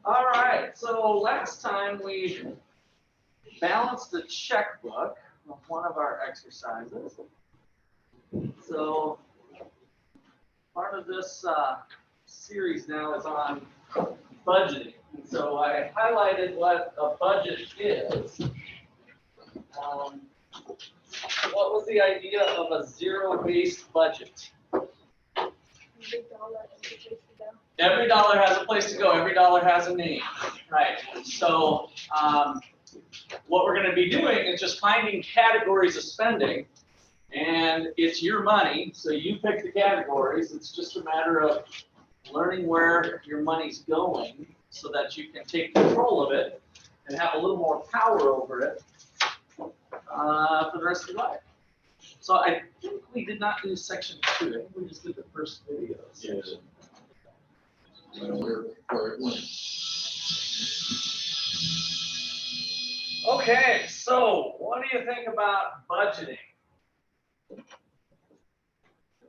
All right, so last time we balanced the checkbook with one of our exercises. So part of this series now is on budgeting. And so I highlighted what a budget is. What was the idea of a zero-based budget? Every dollar has a place to go. Every dollar has a name, right? So what we're going to be doing is just finding categories of spending, and it's your money, so you pick the categories. It's just a matter of learning where your money's going so that you can take control of it and have a little more power over it for the rest of your life. So I think we did not do section 2. I think we just did the first video section. Okay, so what do you think about budgeting?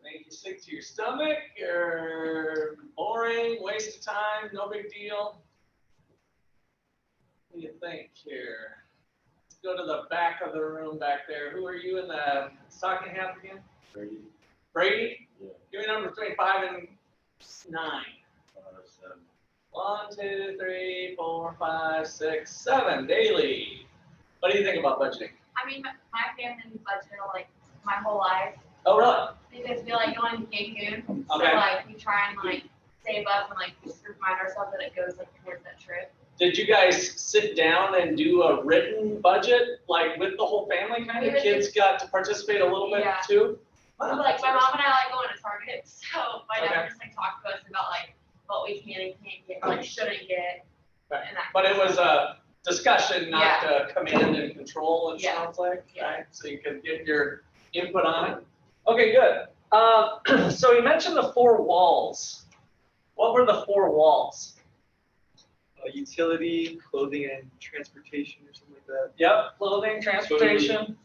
Make you sick to your stomach, or boring, waste of time, no big deal? What do you think here? Let's go to the back of the room back there. Who are you in the stocking hat again? Brady. Brady? Yeah. Give me a number between 5 and 9. 7. 1, 2, 3, 4, 5, 6, 7 daily. What do you think about budgeting? I mean, my family budgeted like my whole life. Oh, really? Because we like going to Cancun. So Okay. like we try and like save up and like just remind ourselves that it goes like towards that trip. Did you guys sit down and do a written budget, like with the whole family kind of? Kids got to participate a little bit too? Wow, like my mom and I like going to Target, so my dad Okay. just like talked to us about like what we can and can't get, like shouldn't get. Right. And that But it was a discussion, not command and control, it sounds like, right? So you could get your input on it. Okay, good. So you mentioned the 4 walls. What were the 4 walls? Utility, clothing, and transportation, or something like that. Yep, clothing, transportation,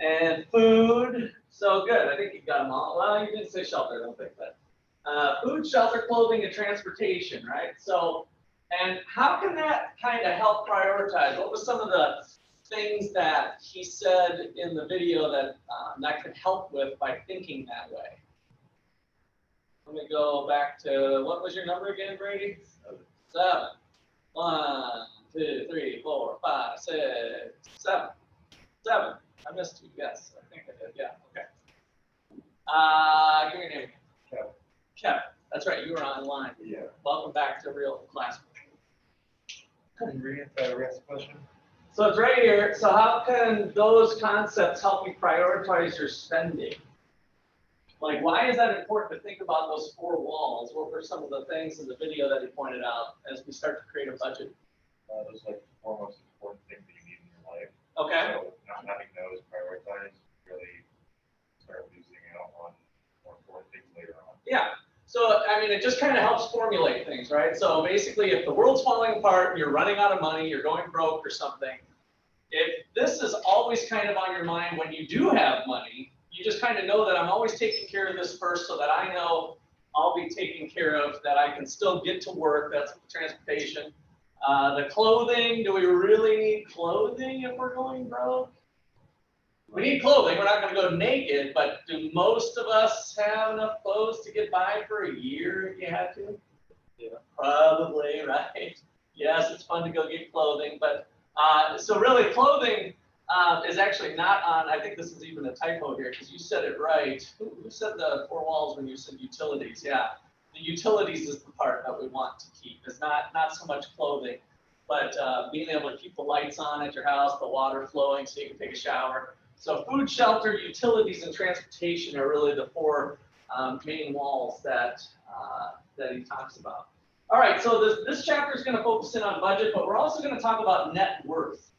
and food. So good, I think you got them all. Well, you didn't say shelter, I don't think that. Food, shelter, clothing, and transportation, right? So, and how can that kind of help prioritize? What was some of the things that he said in the video that that could help with by thinking that way? Let me go back to, what was your number again, Brady? 7. 1, 2, 3, 4, 5, 6, 7. 7. I missed 2. Yes, I think I did. Yeah. Okay. Give me your name. Kevin. Kevin. That's right. You were online. Yeah. Welcome back to real class. Can you read the question? So it's right here. So how can those concepts help you prioritize your spending? Like, why is that important to think about those 4 walls? What were some of the things in the video that he pointed out as we start to create a budget? Those are like the 4 most important things that you need in your life. Okay. So not having those prioritized, really start losing out on more important things later on. Yeah. So, I mean, it just kind of helps formulate things, right? So basically, if the world's falling apart, you're running out of money, you're going broke or something, if this is always kind of on your mind when you do have money, you just kind of know that I'm always taking care of this first so that I know I'll be taken care of, that I can still get to work. That's transportation. The clothing, do we really need clothing if we're going broke? We need clothing. We're not going to go naked, but do most of us have enough clothes to get by for a year if you had to? Yeah. Probably, right? Yes, it's fun to go get clothing, but so really clothing is actually not on, I think this is even a typo here because you said it right. Who said the 4 walls when you said utilities? Yeah, the utilities is the part that we want to keep. It's not so much clothing, but being able to keep the lights on at your house, the water flowing so you can take a shower. So food, shelter, utilities, and transportation are really the 4 main walls that he talks about. All right, so this chapter is going to focus in on budget, but we're also going to talk about net worth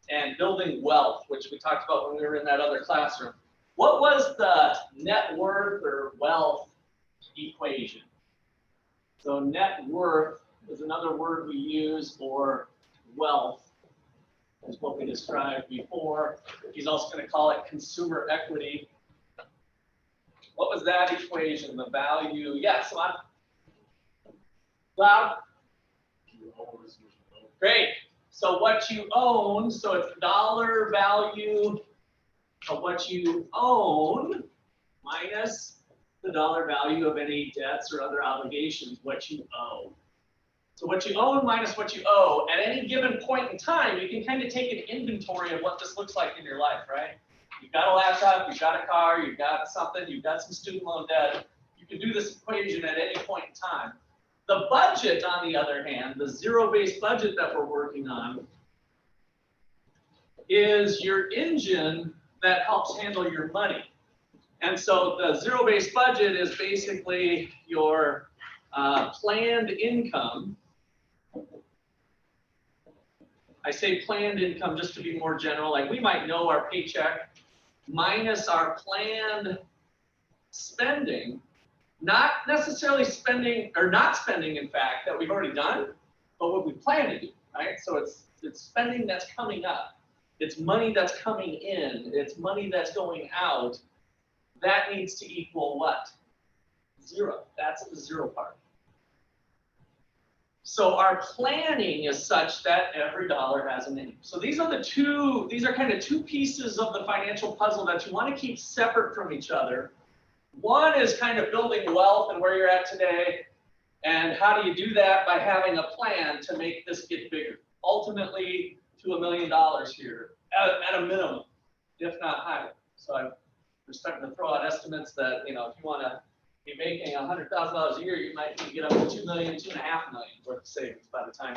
and building wealth, which we talked about when we were in that other classroom. What was the net worth or wealth equation? So net worth is another word we use for wealth, is what we described before. He's also going to call it consumer equity. What was that equation? The value? Yeah, so go Bob? Great. So what you own, so it's the dollar value of what you own minus the dollar value of any debts or other obligations, what you owe. So what you own minus what you owe, at any given point in time, you can kind of take an inventory of what this looks like in your life, right? You've got a laptop, you've got a car, you've got something, you've got some student loan debt. You can do this equation at any point in time. The budget, on the other hand, the zero-based budget that we're working on, is your engine that helps handle your money. And so the zero-based budget is basically your planned income. I say planned income just to be more general, like we might know our paycheck minus our planned spending, not necessarily spending, or not spending, in fact, that we've already done, but what we plan to do, right? So it's spending that's coming up. It's money that's coming in. It's money that's going out. That needs to equal what? Zero. That's the zero part. So our planning is such that every dollar has a name. So these are kind of two pieces of the financial puzzle that you want to keep separate from each other. One is kind of building wealth and where you're at today. And how do you do that? By having a plan to make this get bigger. Ultimately to $1 million here at a minimum, if not higher. So we're starting to throw out estimates that, if you want to be making $100,000 a year, you might need to get up to $2 million, $2.5 million worth of savings by the time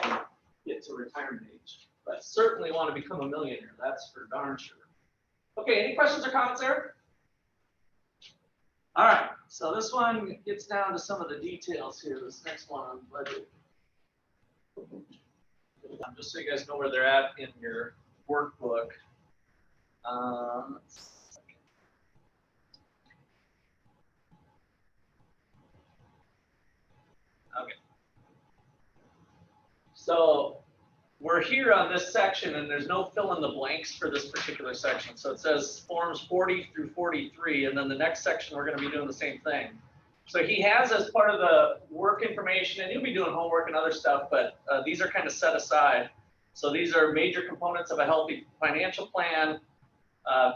you get to retirement age. But certainly want to become a millionaire. That's for darn sure. Okay, any questions or comments there? All right, so this one gets down to some of the details here. This next one on budget. Just so you guys know where they're at in your workbook. Okay. So we're here on this section, and there's no fill in the blanks for this particular section. So it says forms 40 through 43, and then the next section we're going to be doing the same thing. So he has, as part of the work information, and you'll be doing homework and other stuff, but these are kind of set aside. So these are major components of a healthy financial plan,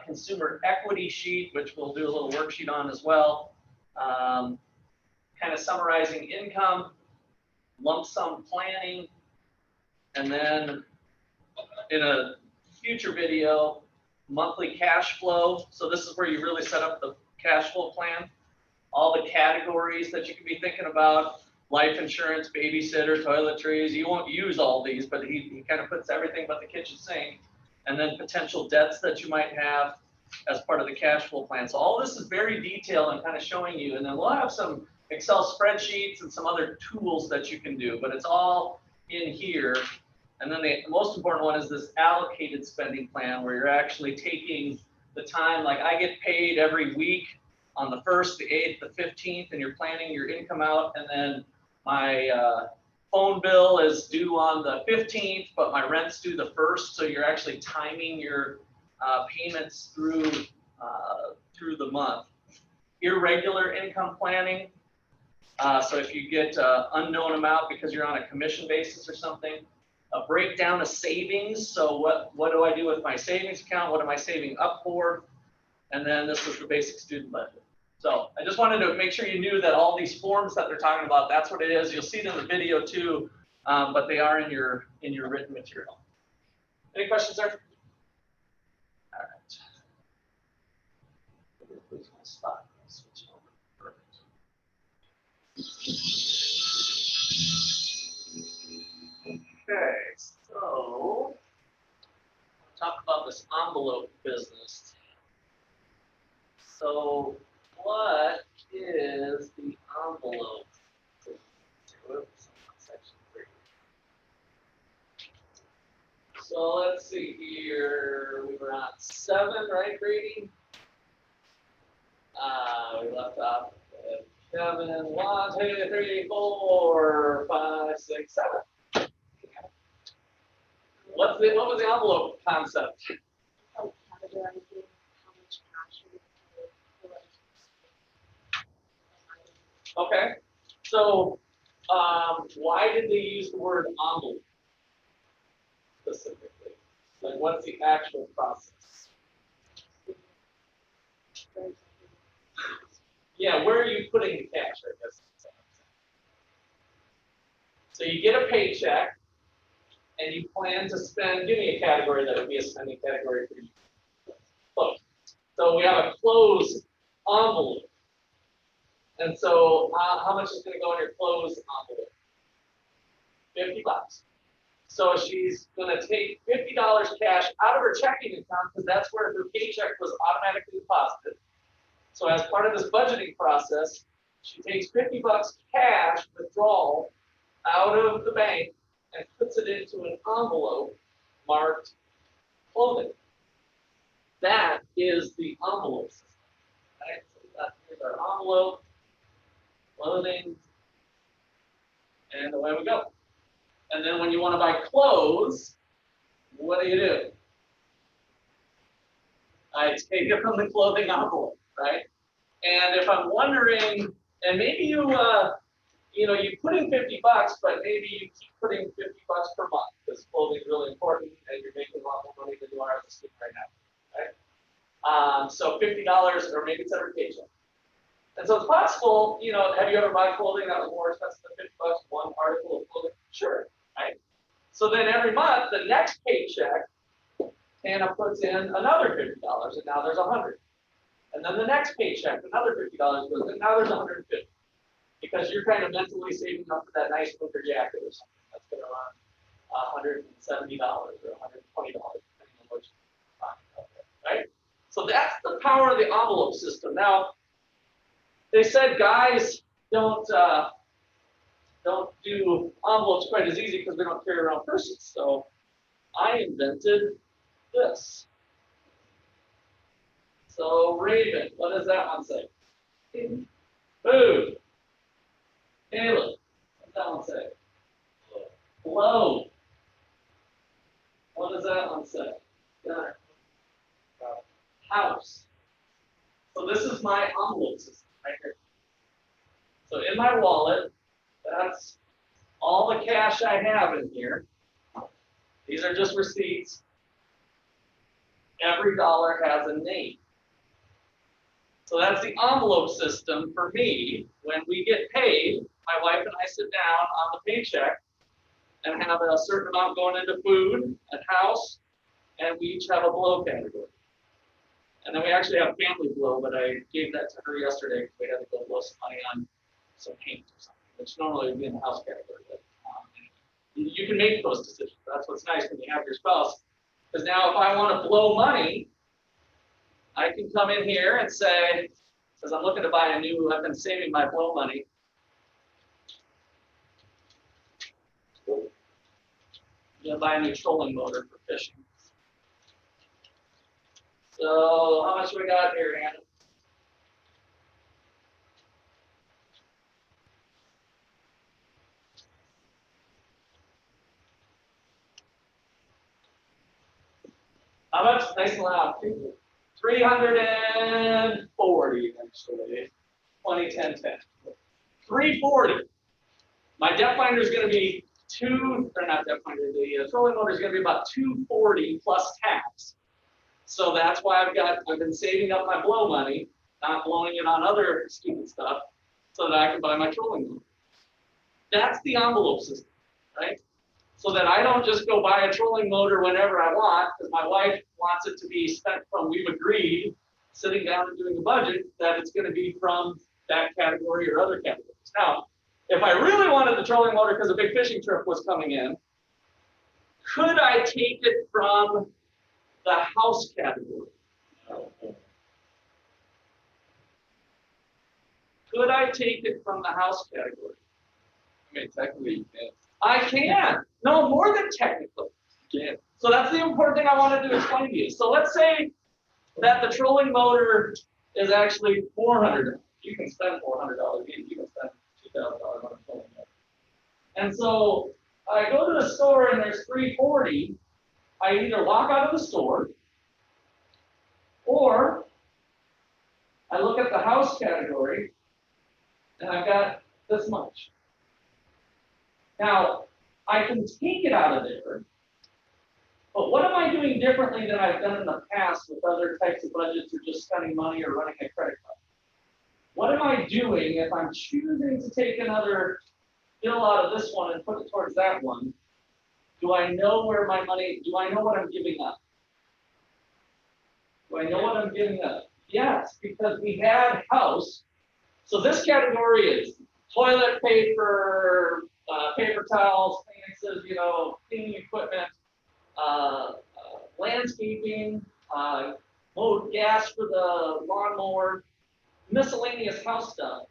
consumer equity sheet, which we'll do a little worksheet on as well, kind of summarizing income, lump sum planning, and then in a future video, monthly cash flow. So this is where you really set up the cash flow plan. All the categories that you can be thinking about, life insurance, babysitter, toiletries. You won't use all these, but he kind of puts everything but the kitchen sink. And then potential debts that you might have as part of the cash flow plan. So all this is very detailed and kind of showing you. And then we'll have some Excel spreadsheets and some other tools that you can do, but it's all in here. And then the most important one is this allocated spending plan, where you're actually taking the time, like I get paid every week on the 1st, the 8th, the 15th, and you're planning your income out. And then my phone bill is due on the 15th, but my rent's due the 1st. So you're actually timing your payments through the month. Irregular income planning. So if you get unknown amount because you're on a commission basis or something, a breakdown of savings. So what do I do with my savings account? What am I saving up for? And then this is the basic student budget. So I just wanted to make sure you knew that all these forms that they're talking about, that's what it is. You'll see it in the video too, but they are in your written material. Any questions there? All right. Lose my spot. Switch over. Perfect. Okay, so talk about this envelope business. So what is the envelope? Whoops, section 3. So let's see here. We were on 7, right, Grady? We left off at 7. 1, 2, 3, 4, 5, 6, 7. What was the envelope concept? Okay, so Why did they use the word envelope specifically? Like, what's the actual process? Yeah, where are you putting the cash, I guess? So you get a paycheck, and you plan to spend, give me a category that would be a spending category for you. Close. So we have a close envelope. And so how much is going to go in your closed envelope? $50. So she's going to take $50 cash out of her checking account because that's where her paycheck was automatically deposited. So as part of this budgeting process, she takes $50 cash withdrawal out of the bank and puts it into an envelope marked clothing. That is the envelope system. Right? So here's our envelope, clothing, and away we go. And then when you want to buy clothes, what do? I take it from the clothing envelope, right? And if I'm wondering, and maybe you put in $50, but maybe you keep putting $50 per month because clothing is really important, and you're making a lot more money than you are as a student right now, right? So $50, or maybe it's every paycheck. And so it's possible, have you ever bought clothing that was more expensive than $50, one article of clothing? Sure, right? So then every month, the next paycheck, Hannah puts in another $50, and now there's $100. And then the next paycheck, another $50 goes in, now there's $150. Because you're kind of mentally saving up for that nice winter jacket or something that's going to run $170 or $120, depending on what you're talking about there, right? So that's the power of the envelope system. Now, they said guys don't do envelopes quite as easy because we don't carry around purses. So I invented this. So Raven, what does that one say? Food. Caleb, what's that one say? Globe. What does that one say? Gunner. House. So this is my envelope system right here. So in my wallet, that's all the cash I have in here. These are just receipts. Every dollar has a name. So that's the envelope system for me. When we get paid, my wife and I sit down on the paycheck and have a certain amount going into food and house, and we each have a blow category. And then we actually have family blow, but I gave that to her yesterday because we had to go blow some money on some paint or something, which normally would be in the house category. But you can make those decisions. That's what's nice when you have your spouse. Because now if I want to blow money, I can come in here and say, because I'm looking to buy I've been saving my blow money. I'm going to buy a new trolling motor for fishing. So how much we got here, Hannah? How much? Nice and loud. 340 actually. 20, 10, 10. 340. My depth finder is going to be not depth finder, the trolling motor is going to be about 240 plus tax. So that's why I've been saving up my blow money, not blowing it on other stupid stuff, so that I can buy my trolling motor. That's the envelope system, right? So that I don't just go buy a trolling motor whenever I want, because my wife wants it to be spent from, we've agreed, sitting down and doing a budget, that it's going to be from that category or other categories. Now, if I really wanted the trolling motor because a big fishing trip was coming in, could I take it from the house category? Could I take it from the house category? I mean, technically you can. I can. No, more than technically. You can. So that's the important thing I wanted to explain to you. So let's say that the trolling motor is actually $400. You can spend $400. You can spend $2,000 on a trolling motor. And so I go to the store and there's $340. I either walk out of the store, or I look at the house category and I've got this much. Now, I can take it out of there, but what am I doing differently than I've done in the past with other types of budgets or just spending money or running a credit card? What am I doing if I'm choosing to take another bill out of this one and put it towards that one? Do I know where my money, do I know what I'm giving up? Do I know what I'm giving up? Yes, because we had house. So this category is toilet paper, paper towels, Kleenexes, cleaning equipment, landscaping, mowed gas for the lawnmower, miscellaneous house stuff.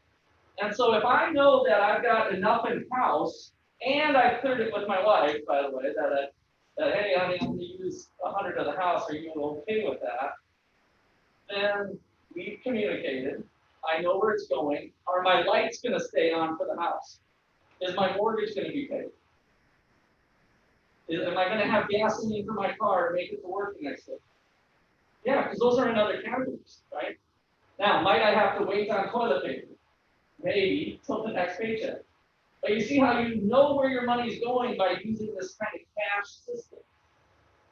And so if I know that I've got enough in house, and I cleared it with my wife, by the way, that hey, honey, I'm going to use 100 of the house. Are you okay with that? Then we've communicated. I know where it's going. Are my lights going to stay on for the house? Is my mortgage going to be paid? Am I going to have gasoline for my car to make it to work the next day? Yeah, because those are in other categories, right? Now, might I have to wait on toilet paper? Maybe till the next paycheck. But you see how you know where your money's going by using this kind of cash system.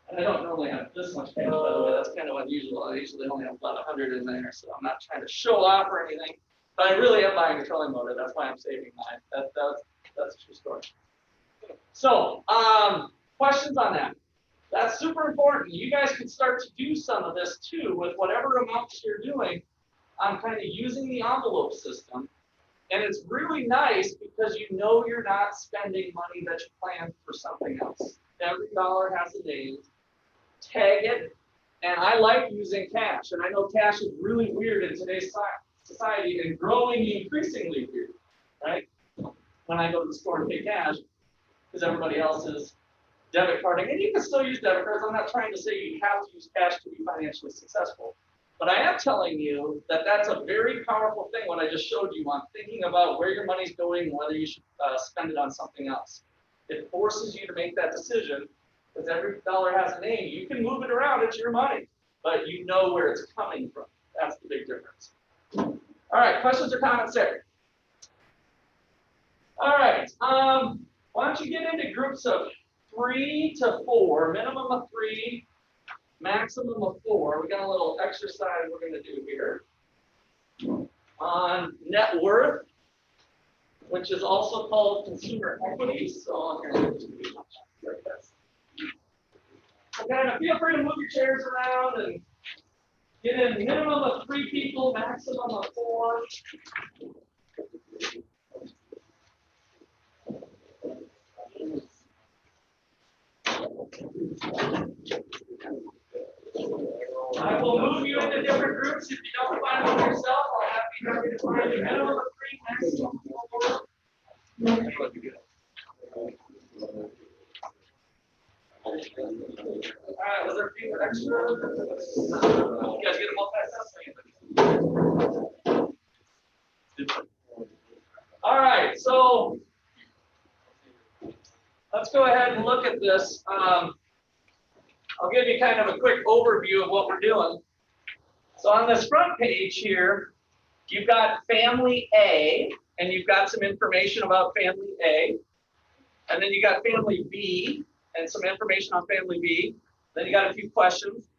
And I don't normally have this much cash, by the way. That's kind of unusual. I usually only have about 100 in there, so I'm not trying to show off or anything. But I really am buying a trolling motor. That's why I'm saving mine. That's a true story. So, questions on that? That's super important. You guys can start to do some of this too with whatever amounts you're doing. I'm kind of using the envelope system. And it's really nice because you know you're not spending money that you planned for something else. Every dollar has a name. Tag it. And I like using cash. And I know cash is really weird in today's society and growing increasingly weird, right? When I go to the store and pay cash, because everybody else is debit carding. And you can still use debit cards. I'm not trying to say you have to use cash to be financially successful. But I am telling you that that's a very powerful thing, what I just showed you on thinking about where your money's going and whether you should spend it on something else. It forces you to make that decision because every dollar has a name. You can move it around, it's your money, but you know where it's coming from. That's the big difference. All right, questions or comments there? All right, why don't you get into groups of 3 to 4, minimum of 3, maximum of 4. We got a little exercise we're going to do here on net worth, which is also called consumer equity. So I'm going to do like this. So kind of feel free to move your chairs around and get in minimum of 3 people, maximum of 4. I will move you into different groups. If you don't find them yourself, I'll have you to find a minimum of 3, maximum of 4. All right, was there a few extra? You guys get them all passed out? All right, so let's go ahead and look at this. I'll give you kind of a quick overview of what we're doing. So on this front page here, you've got family A, and you've got some information about family A. And then you got family B, and some information on family B. Then you got a few questions.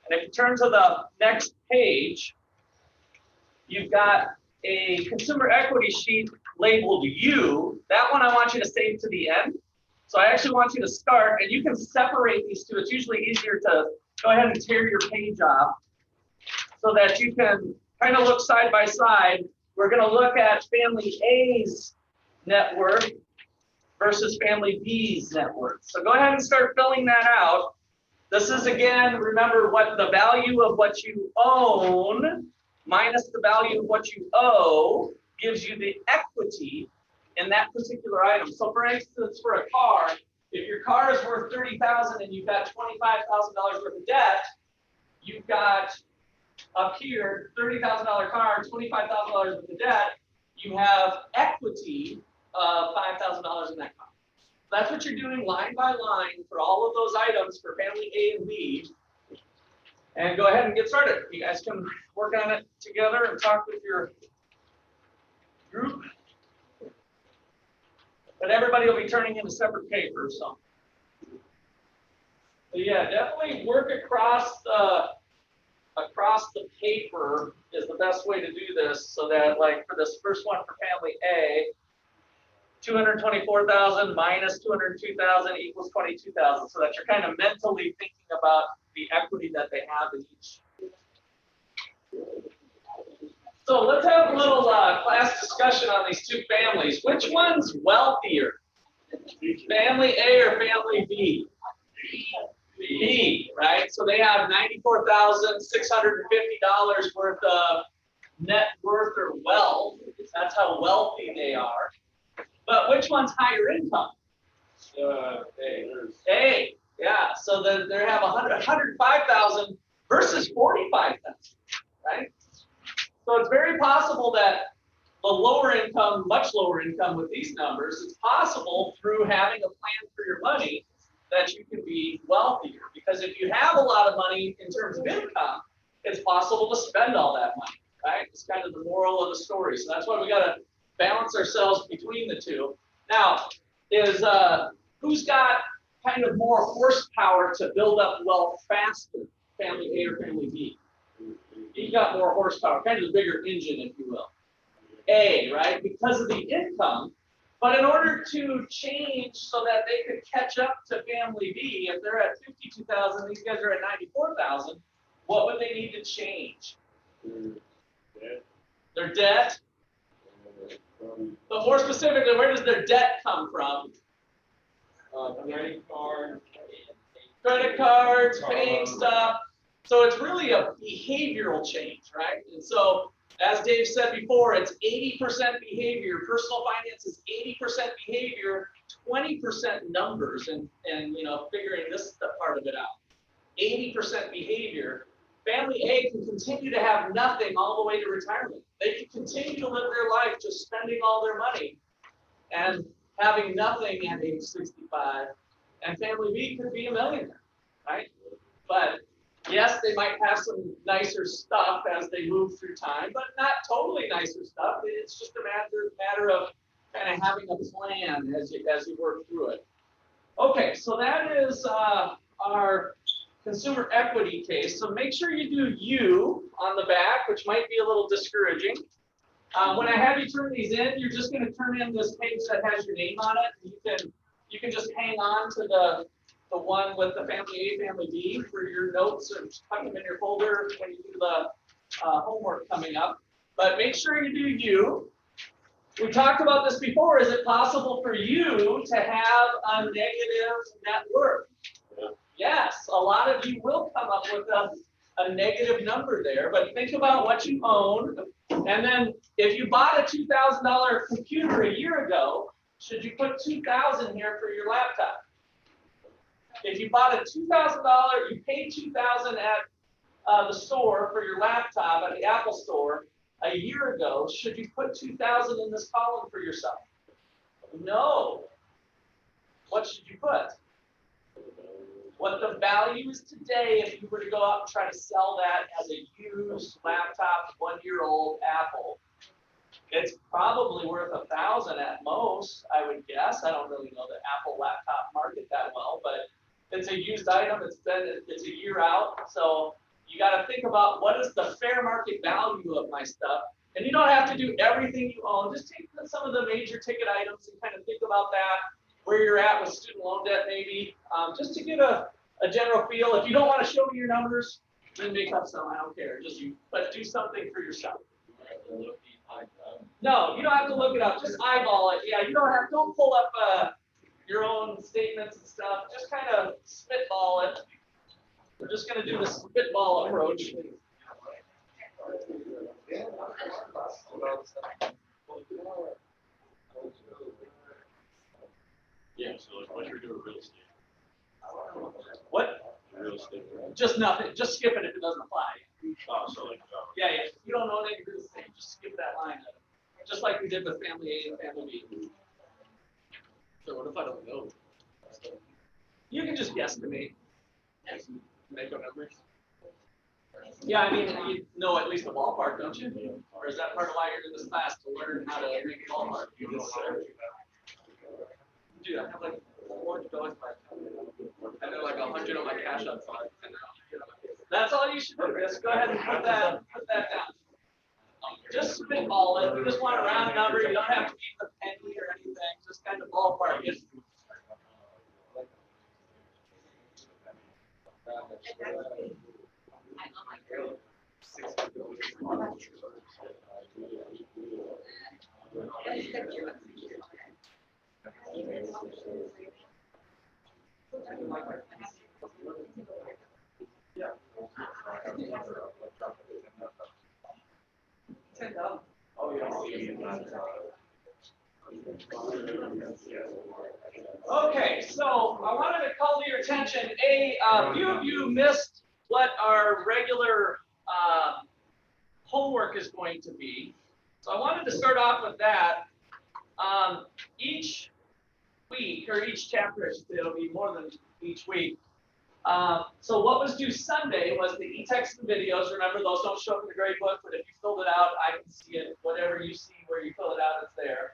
And if you turn to the next page, you've got a consumer equity sheet labeled U. That one I want you to save to the end. So I actually want you to start, and you can separate these two. It's usually easier to go ahead and tear your page off so that you can kind of look side by side. We're going to look at family A's net worth versus family B's net worth. So go ahead and start filling that out. This is, again, remember what the value of what you own minus the value of what you owe gives you the equity in that particular item. So for instance, for a car, if your car is worth $30,000 and you've got $25,000 worth of debt, you've got up here $30,000 car, $25,000 worth of debt, you have equity of $5,000 in that car. That's what you're doing line by line for all of those items for family A and B. And go ahead and get started. You guys can work on it together and talk with your group. But everybody will be turning in a separate paper, so. So yeah, definitely work across the paper is the best way to do this, so that like for this first one for family A, 224,000 minus 202,000 equals 22,000, so that you're kind of mentally thinking about the equity that they have in each. So let's have a little class discussion on these two families. Which one's wealthier? Family A or family B? B, right? So they have $94,650 worth of net worth or wealth. That's how wealthy they are. But which one's higher income? A, yeah. So they have 105,000 versus 45,000, right? So it's very possible that the lower income, much lower income with these numbers, it's possible through having a plan for your money that you can be wealthier. Because if you have a lot of money in terms of income, it's possible to spend all that money, right? It's kind of the moral of the story. So that's why we got to balance ourselves between the two. Now, who's got kind of more horsepower to build up wealth faster, family A or family B? He's got more horsepower, kind of the bigger engine, if you will. A, right? Because of the income. But in order to change so that they could catch up to family B, if they're at 52,000, these guys are at 94,000, what would they need to change? Their debt. But more specifically, where does their debt come from? Credit cards, paying stuff. So it's really a behavioral change, right? And so, as Dave said before, it's 80% behavior. Personal finance is 80% behavior, 20% numbers, and figuring this part of it out. 80% behavior. Family A can continue to have nothing all the way to retirement. They can continue to live their life just spending all their money and having nothing at age 65. And family B could be a millionaire, right? But yes, they might have some nicer stuff as they move through time, but not totally nicer stuff. It's just a matter of kind of having a plan as you work through it. Okay, so that is our consumer equity case. So make sure you do U on the back, which might be a little discouraging. When I have you turn these in, you're just going to turn in this page that has your name on it. You can just hang on to the one with the family A, family B for your notes, or tuck them in your folder when you do the homework coming up. But make sure you do U. We talked about this before. Is it possible for you to have a negative net worth? Yes, a lot of you will come up with a negative number there, but think about what you own. And then if you bought a $2,000 computer a year ago, should you put $2,000 here for your laptop? If you bought a $2,000, you paid $2,000 at the store for your laptop at the Apple store a year ago, should you put $2,000 in this column for yourself? No. What should you put? What the value is today if you were to go out and try to sell that as a used laptop, 1-year-old Apple. It's probably worth $1,000 at most, I would guess. I don't really know the Apple laptop market that well, but it's a used item. It's a year out, so you got to think about what is the fair market value of my stuff. And you don't have to do everything you own. Just take some of the major ticket items and kind of think about that, where you're at with student loan debt maybe, just to get a general feel. If you don't want to show me your numbers, then make up some. I don't care. But do something for yourself. No, you don't have to look it up. Just eyeball it. Yeah, don't pull up your own statements and stuff. Just kind of spitball it. We're just going to do the spitball approach. Yeah, so like what you're doing real estate. What? Real estate. Just nothing. Just skip it if it doesn't apply. Oh, so like Yeah. You don't know any real estate. Just skip that line. Just like we did with family A and family B. so what if I don't know? You can just guesstimate. Make up numbers. Yeah, I mean, you know at least the ballpark, don't you? Or is that part of why you're in this class, to learn how to make a ballpark? Dude, I have like $400 in my account. And then like 100 on my cash app card. And now That's all you should do. Just go ahead and put that down. Just spitball it. You just want a round number. You don't have to keep the penny or anything. Just kind of ballpark it. Okay, so I wanted to call to your attention, a few of you missed what our regular homework is going to be. So I wanted to start off with that. Each week, or each chapter, it'll be more than each week. So what was due Sunday was the e-text and videos. Remember, those don't show up in the grade book, but if you filled it out, I can see it. Whatever you see where you fill it out, it's there.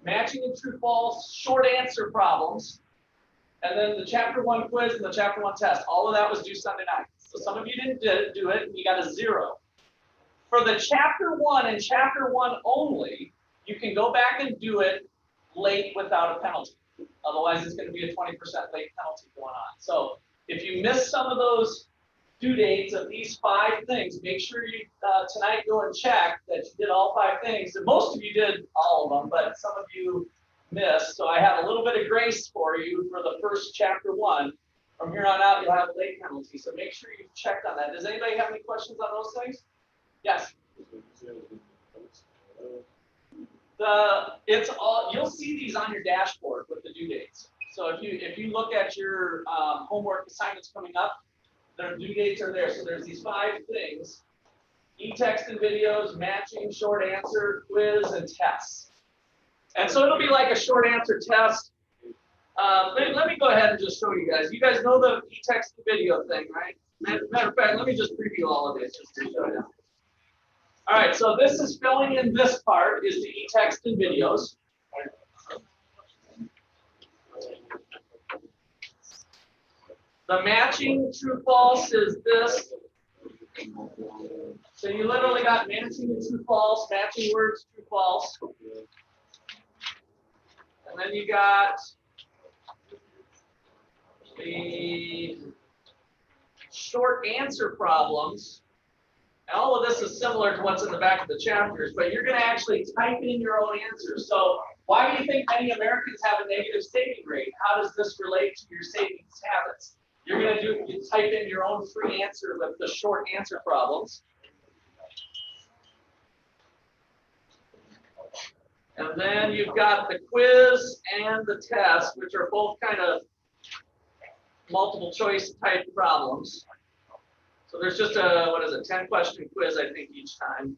Matching and true false, short answer problems. And then the chapter 1 quiz and the chapter 1 test. All of that was due Sunday night. So some of you didn't do it, and you got a 0. For the chapter 1 and chapter 1 only, you can go back and do it late without a penalty. Otherwise, it's going to be a 20% late penalty going on. So if you miss some of those due dates of these 5 things, make sure you tonight go and check that you did all 5 things. And most of you did all of them, but some of you missed. So I have a little bit of grace for you for the first chapter 1. From here on out, you'll have a late penalty. So make sure you checked on that. Does anybody have any questions on those things? Yes. It's all, you'll see these on your dashboard with the due dates. So if you look at your homework assignments coming up, their due dates are there. So there's these 5 things: e-text and videos, matching, short answer, quiz, and tests. And so it'll be like a short answer test. Let me go ahead and just show you guys. You guys know the e-text and video thing, right? Matter of fact, let me just preview all of this just to show you. All right, so this is filling in this part, is the e-text and videos. The matching true false is this. So you literally got matching and true false, matching words, true false. And then you got the short answer problems. And all of this is similar to what's in the back of the chapters, but you're going to actually type in your own answers. So why do you think many Americans have a negative saving rate? How does this relate to your savings habits? You're going to type in your own free answer with the short answer problems. And then you've got the quiz and the test, which are both kind of multiple choice type problems. So there's just a, 10 question quiz, I think, each time.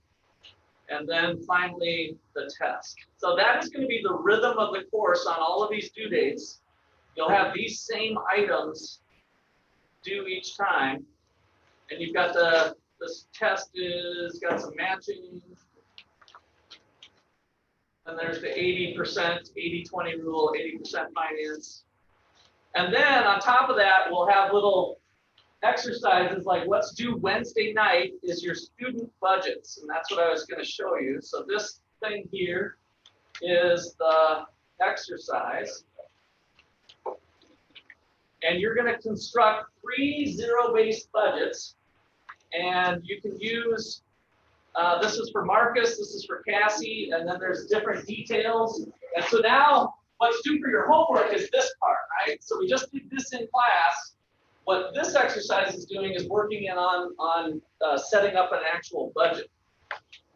And then finally, the test. So that is going to be the rhythm of the course on all of these due dates. You'll have these same items due each time. And you've got this test is got some matching. And there's the 80%, 80-20 rule, 80% finance. And then on top of that, we'll have little exercises like what's due Wednesday night is your student budgets. And that's what I was going to show you. So this thing here is the exercise. And you're going to construct 3 zero-based budgets. And you can use, this is for Marcus, this is for Cassie, and then there's different details. And so now what's due for your homework is this part, right? So we just did this in class. What this exercise is doing is working in on setting up an actual budget.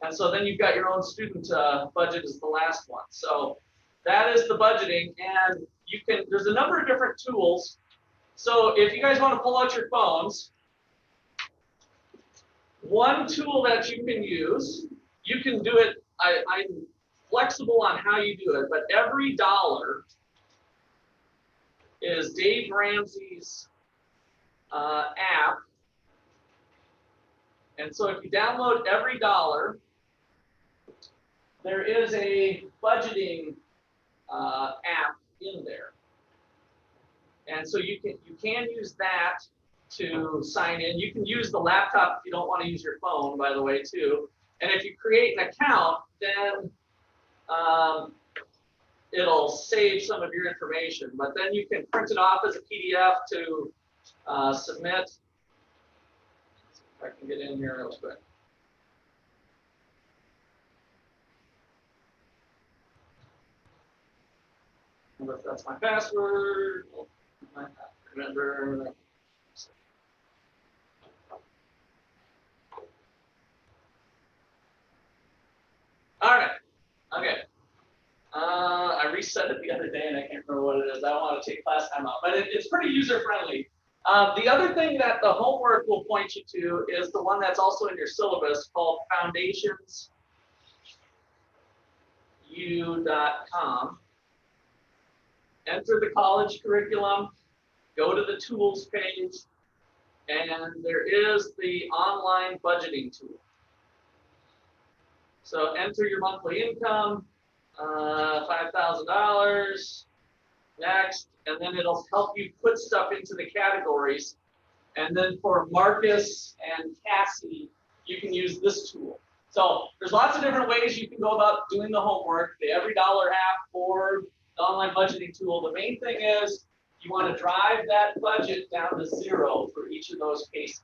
And so then you've got your own student budget is the last one. So that is the budgeting, and you can, there's a number of different tools. So if you guys want to pull out your phones, one tool that you can use, you can do it, I'm flexible on how you do it, but every dollar is Dave Ramsey's app. And so if you download every dollar, there is a budgeting app in there. And so you can use that to sign in. You can use the laptop if you don't want to use your phone, by the way, too. And if you create an account, then it'll save some of your information. But then you can print it off as a PDF to submit. Let's see if I can get in here real quick. If that's my password, I have to remember. All right. Okay. I reset it the other day and I can't remember what it is. I don't want to take class time out, but it's pretty user friendly. The other thing that the homework will point you to is the one that's also in your syllabus called foundationsu.com. Enter the college curriculum, go to the tools page, and there is the online budgeting tool. So enter your monthly income, $5,000, next, and then it'll help you put stuff into the categories. And then for Marcus and Cassie, you can use this tool. So there's lots of different ways you can go about doing the homework, the every dollar app or the online budgeting tool. The main thing is you want to drive that budget down to 0 for each of those cases.